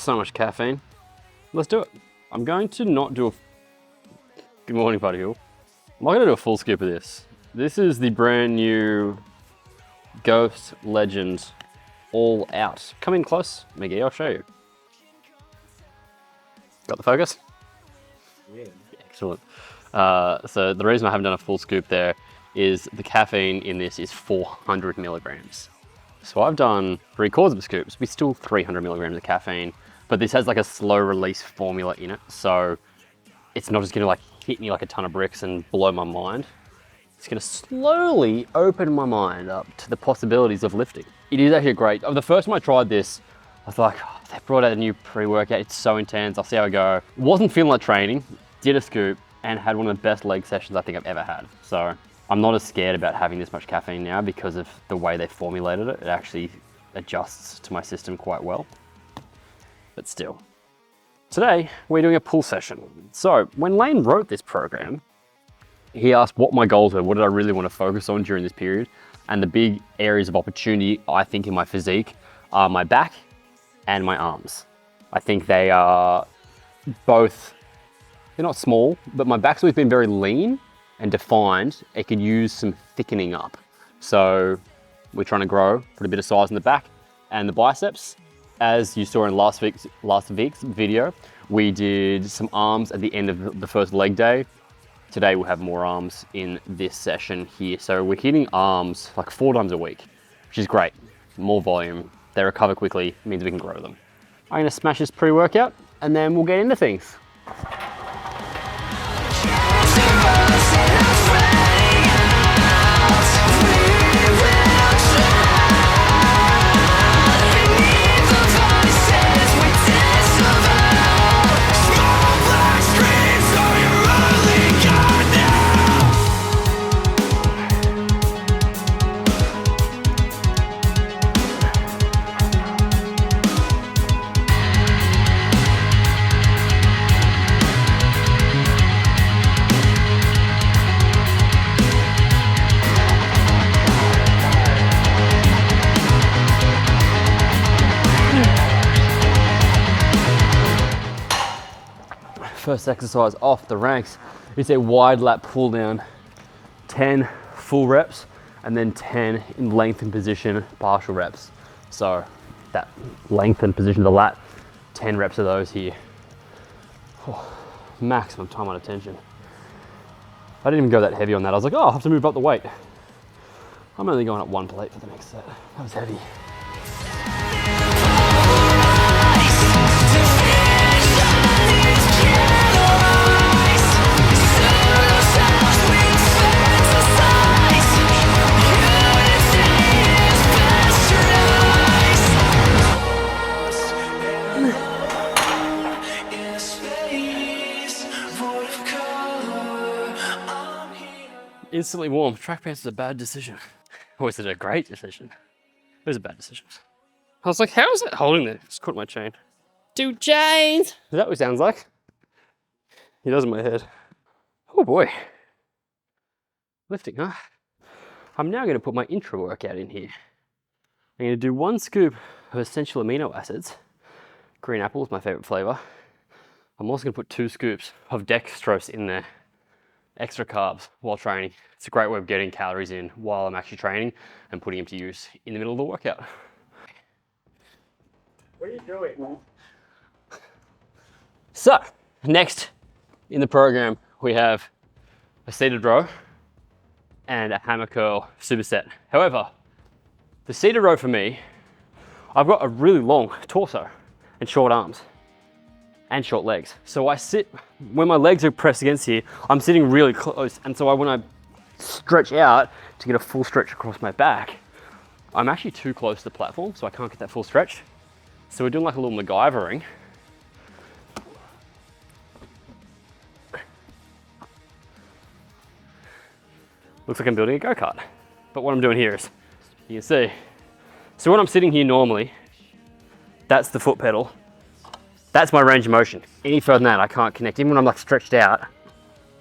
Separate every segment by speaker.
Speaker 1: so much caffeine. Let's do it. I'm going to not do a... Good morning, Buddy Hill. I'm not going to do a full scoop of this. This is the brand new Ghost Legend All Out. Come in close, Miggy, I'll show you. Got the focus?
Speaker 2: Yeah.
Speaker 1: Excellent. So the reason I haven't done a full scoop there is the caffeine in this is 400 milligrams. So I've done 3/4 of a scoop, so it's still 300 milligrams of caffeine, but this has like a slow release formula in it. So it's not just gonna like hit me like a ton of bricks and blow my mind. It's gonna slowly open my mind up to the possibilities of lifting. It is actually great. The first time I tried this, I was like, oh, they brought out a new pre-workout. It's so intense. I'll see how I go. Wasn't feeling like training, did a scoop and had one of the best leg sessions I think I've ever had. So I'm not as scared about having this much caffeine now because of the way they formulated it. It actually adjusts to my system quite well, but still. Today, we're doing a pull session. So when Lane wrote this program, he asked what my goals were, what did I really want to focus on during this period? And the big areas of opportunity, I think, in my physique are my back and my arms. I think they are both, they're not small, but my back's always been very lean and defined. It could use some thickening up. So we're trying to grow, put a bit of size in the back and the biceps. As you saw in last week's video, we did some arms at the end of the first leg day. Today we'll have more arms in this session here. So we're hitting arms like 4 times a week, which is great. More volume, they recover quickly, means we can grow them. I'm gonna smash this pre-workout and then we'll get into things. First exercise off the ranks is a wide lat pull down, 10 full reps and then 10 in lengthened position partial reps. So that lengthened position of the lat, 10 reps of those here. Oh, maximum time on tension. I didn't even go that heavy on that. I was like, oh, I'll have to move up the weight. I'm only going up 1 plate for the next set. That was heavy. Instantly warm. Track pants is a bad decision. Or is it a great decision? It was a bad decision. I was like, how is it holding there? Just caught my chain. 2 chains! Is that what it sounds like? He does in my head. Oh boy. Lifting, huh? I'm now going to put my intra-workout in here. I'm going to do 1 scoop of essential amino acids. Green apple is my favorite flavor. I'm also going to put 2 scoops of dextrose in there. Extra carbs while training. It's a great way of getting calories in while I'm actually training and putting them to use in the middle of the workout.
Speaker 2: What are you doing?
Speaker 1: So, next in the program, we have a seated row and a hammer curl superset. However, the seated row for me, I've got a really long torso and short arms and short legs. So I sit, when my legs are pressed against here, I'm sitting really close. And so when I stretch out to get a full stretch across my back, I'm actually too close to the platform, so I can't get that full stretch. So we're doing like a little MacGyvering. Looks like I'm building a go-kart. But what I'm doing here is, you can see, so when I'm sitting here normally, that's the foot pedal. That's my range of motion. Any further than that, I can't connect. Even when I'm like stretched out.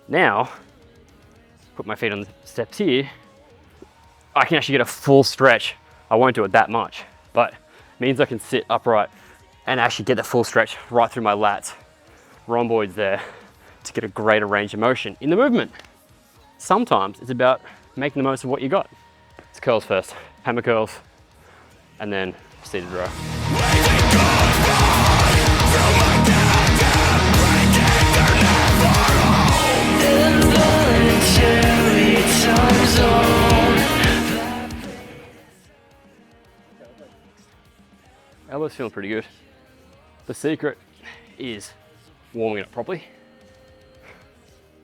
Speaker 1: Now, put my feet on the steps here, I can actually get a full stretch. I won't do it that much, but it means I can sit upright and actually get the full stretch right through my lats, rhomboids there, to get a greater range of motion in the movement. Sometimes it's about making the most of what you got. It's curls first, hammer curls, and then seated row. Elbow's feeling pretty good. The secret is warming it up properly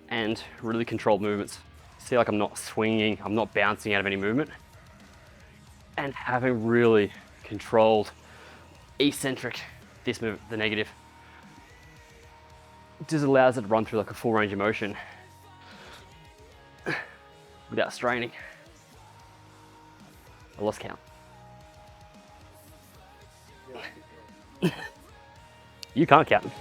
Speaker 1: and really controlled movements. See, like I'm not swinging, I'm not bouncing out of any movement, and having really controlled eccentric, this movement, the negative, just allows it to run through like a full range of motion without straining. I lost count. You can't count them.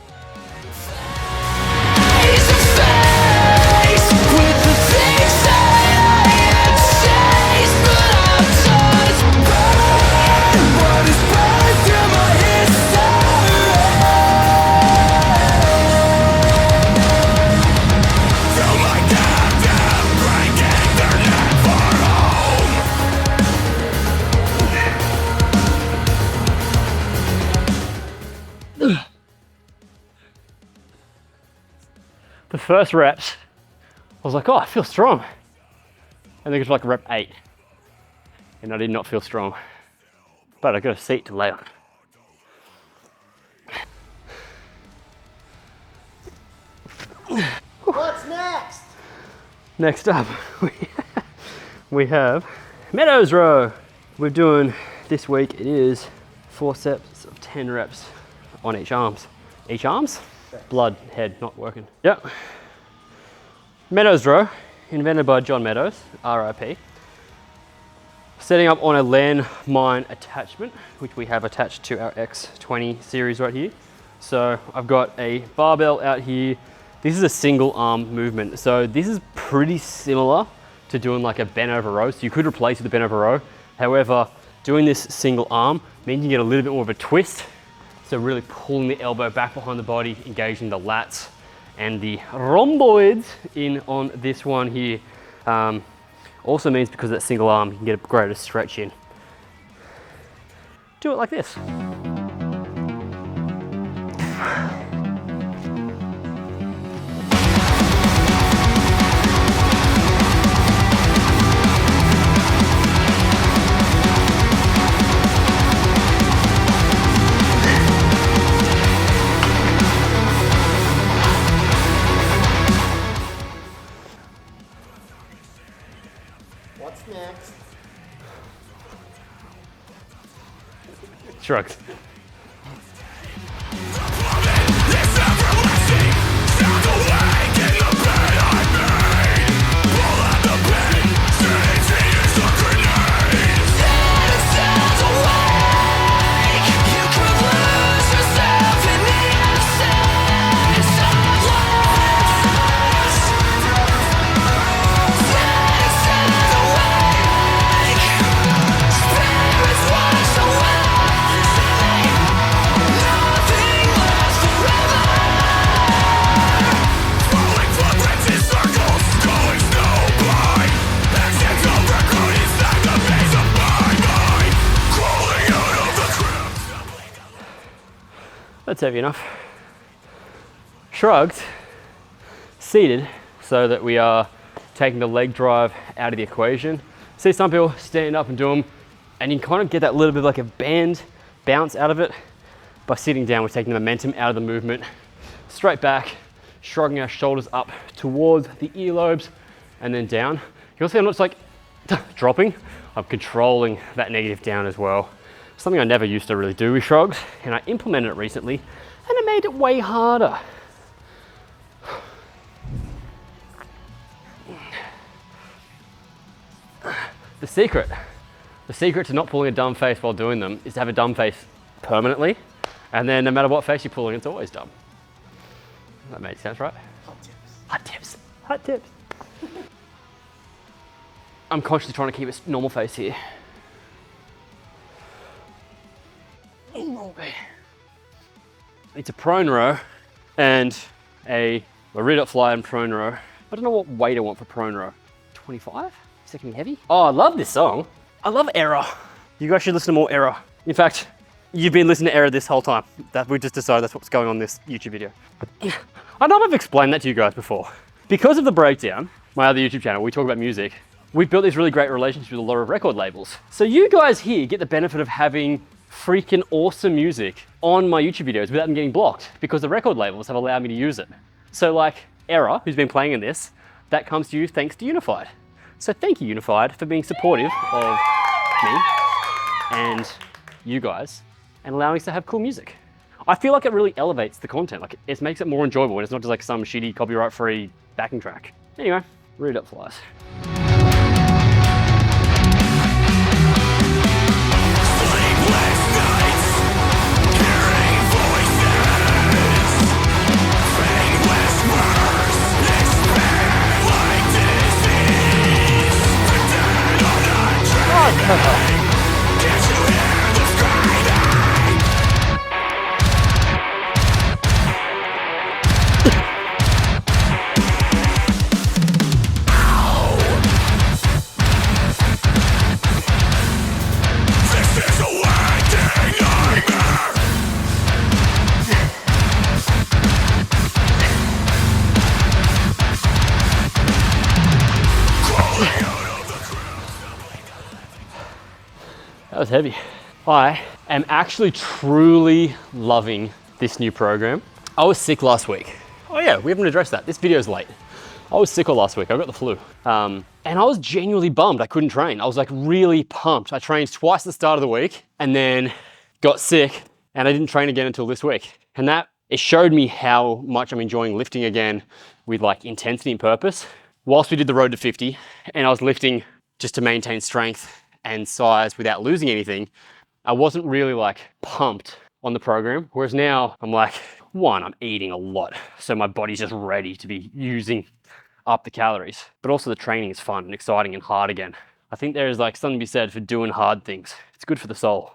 Speaker 1: The first reps, I was like, oh, I feel strong. And then it was like rep 8. And I did not feel strong. But I got a seat to lay on.
Speaker 2: What's next?
Speaker 1: Next up, we have Meadows row. We're doing, this week it is 4 sets of 10 reps on each arms. Each arms? Blood, head, not working. Yep. Meadows row, invented by John Meadows, RIP. Setting up on a landmine attachment, which we have attached to our X20 series right here. So I've got a barbell out here. This is a single arm movement. So this is pretty similar to doing like a bent over row. So you could replace it with a bent over row. However, doing this single arm means you get a little bit more of a twist. So really pulling the elbow back behind the body, engaging the lats and the rhomboids in on this one here. Also means because of that single arm, you can get a greater stretch in. Do it like this.
Speaker 2: What's next?
Speaker 1: Shrugs. That's heavy enough. Shrugs, seated, so that we are taking the leg drive out of the equation. See some people stand up and do them, and you can kind of get that little bit of like a bend, bounce out of it. By sitting down, we're taking the momentum out of the movement, straight back, shrugging our shoulders up towards the earlobes, and then down. You'll see I'm not just like dropping, I'm controlling that negative down as well. Something I never used to really do with shrugs, and I implemented it recently, and it made it way harder. The secret to not pulling a dumb face while doing them is to have a dumb face permanently, and then no matter what face you're pulling, it's always dumb. That makes sense, right?
Speaker 2: Hot tips.
Speaker 1: Hot tips. Hot tips. I'm consciously trying to keep a normal face here. Okay. It's a prone row and a rear fly and prone row. I don't know what weight I want for prone row. 25? Is that gonna be heavy? Oh, I love this song. I love ERRA. You guys should listen to more ERRA. In fact, you've been listening to ERRA this whole time. That we just decided that's what's going on this YouTube video. I know I've explained that to you guys before. Because of The Breakdown, my other YouTube channel, we talk about music. We've built these really great relationships with a lot of record labels. So you guys here get the benefit of having freaking awesome music on my YouTube videos without them getting blocked because the record labels have allowed me to use it. So like ERRA, who's been playing in this, that comes to you thanks to Unified. So thank you, Unified, for being supportive of me and you guys and allowing us to have cool music. I feel like it really elevates the content. Like it makes it more enjoyable and it's not just like some shitty copyright-free backing track. Anyway, read up flies. That was heavy. I am actually truly loving this new program. I was sick last week. Oh yeah, we haven't addressed that. This video's late. I was sick all last week. I got the flu. And I was genuinely bummed I couldn't train. I was like really pumped. I trained twice at the start of the week and then got sick and I didn't train again until this week. And it showed me how much I'm enjoying lifting again with like intensity and purpose. Whilst we did the road to 50 and I was lifting just to maintain strength and size without losing anything, I wasn't really like pumped on the program. Whereas now I'm like, one, I'm eating a lot. So my body's just ready to be using up the calories. But also the training is fun and exciting and hard again. I think there is like something to be said for doing hard things. It's good for the soul.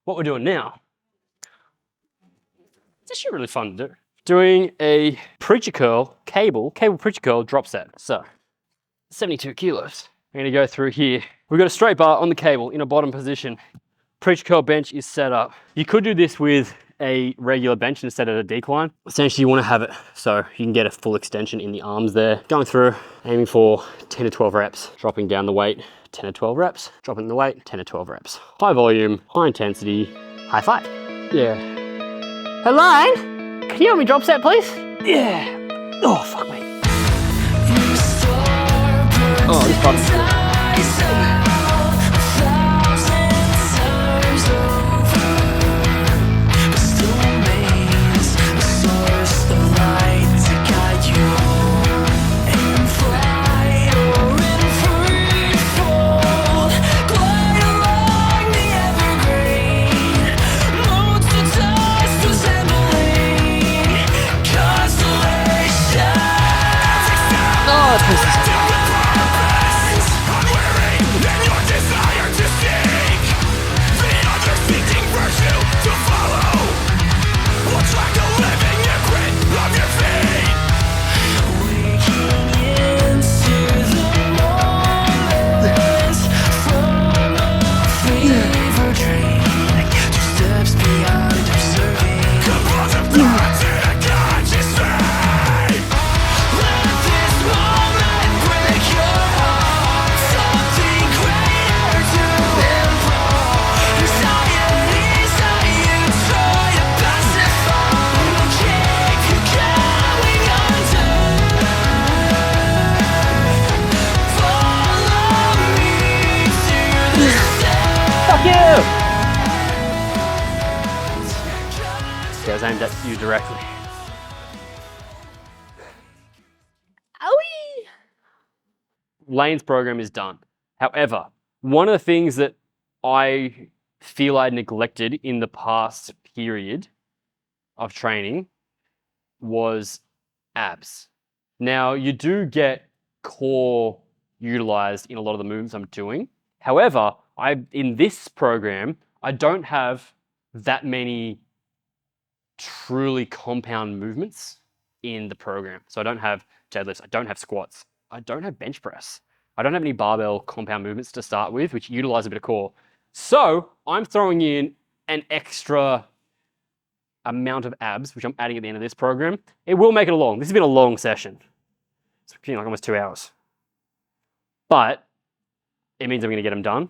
Speaker 1: What we're doing now, it's actually really fun to do. Doing a preacher curl, cable preacher curl drop set. So 72 kilos. I'm gonna go through here. We've got a straight bar on the cable in a bottom position. Preacher curl bench is set up. You could do this with a regular bench instead of a decline. Essentially you wanna have it so you can get a full extension in the arms there. Going through, aiming for 10 to 12 reps, dropping down the weight, 10 to 12 reps, dropping the weight, 10 to 12 reps. High volume, high intensity, high five. Yeah. Hello? Can you help me drop set, please? Yeah. Oh, fuck me. Oh, this button's cool. This guy's aimed at you directly. Owie! Lane's program is done. However, one of the things that I feel I neglected in the past period of training was abs. Now, you do get core utilized in a lot of the movements I'm doing. However, in this program, I don't have that many truly compound movements in the program. So I don't have deadlifts, I don't have squats, I don't have bench press. I don't have any barbell compound movements to start with, which utilize a bit of core. So I'm throwing in an extra amount of abs, which I'm adding at the end of this program. It will make it long. This has been a long session. It's been like almost 2 hours. But it means I'm going to get them done.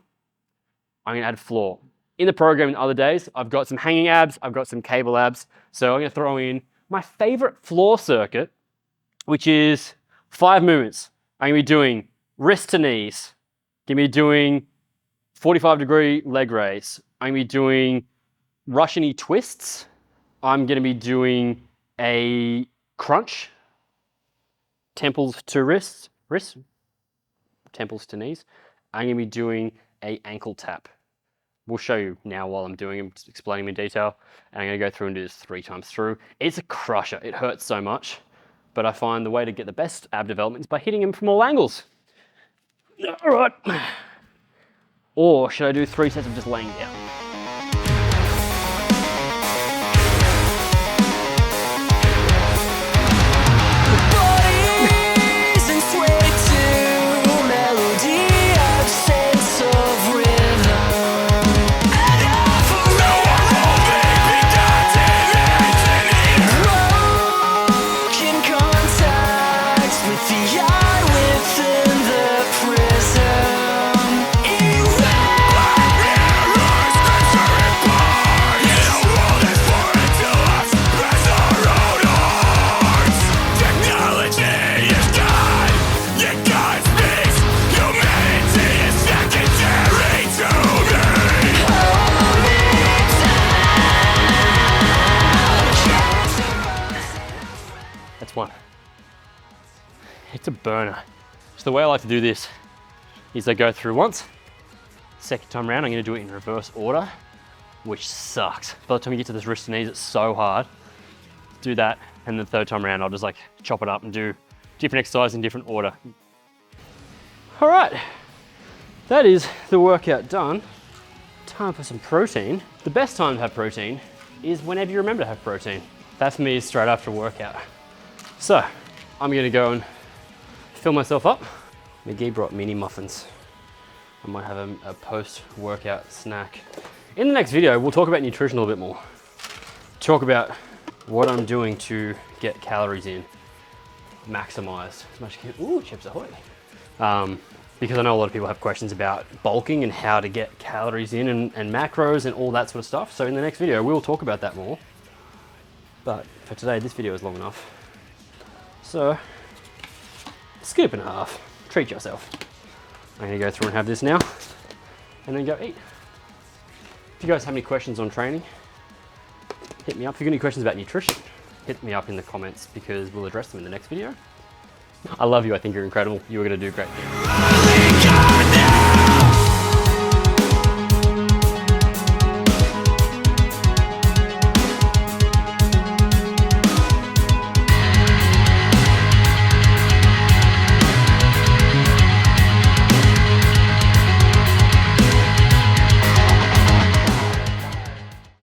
Speaker 1: I'm going to add floor. In the program in other days, I've got some hanging abs, I've got some cable abs. So I'm going to throw in my favorite floor circuit, which is 5 movements. I'm going to be doing wrist to knees. I'm going to be doing 45-degree leg raise. I'm going to be doing Russian-y twists. I'm going to be doing a crunch, temples to wrists, temples to knees. I'm going to be doing a ankle tap. We'll show you now while I'm doing them, explaining them in detail. And I'm going to go through and do this 3 times through. It's a crusher. It hurts so much. But I find the way to get the best ab development is by hitting them from all angles. All right. Or should I do 3 sets of just laying down? One. It's a burner. So the way I like to do this is I go through once, second time around I'm going to do it in reverse order, which sucks. By the time you get to this wrist and knees, it's so hard. Do that, and the third time around I'll just like chop it up and do different exercises in different order. All right, that is the workout done. Time for some protein. The best time to have protein is whenever you remember to have protein. That for me is straight after a workout. So, I'm gonna go and fill myself up. McGee brought mini muffins. I might have a post-workout snack. In the next video, we'll talk about nutrition a little bit more. Talk about what I'm doing to get calories in, maximized as much as I can. Ooh, chips ahoy. Because I know a lot of people have questions about bulking and how to get calories in and macros and all that sort of stuff. So in the next video, we'll talk about that more. But for today, this video is long enough. So, scoop and a half, treat yourself. I'm gonna go through and have this now, and then go eat. If you guys have any questions on training, hit me up. If you've got any questions about nutrition, hit me up in the comments because we'll address them in the next video. I love you, I think you're incredible. You are gonna do great things.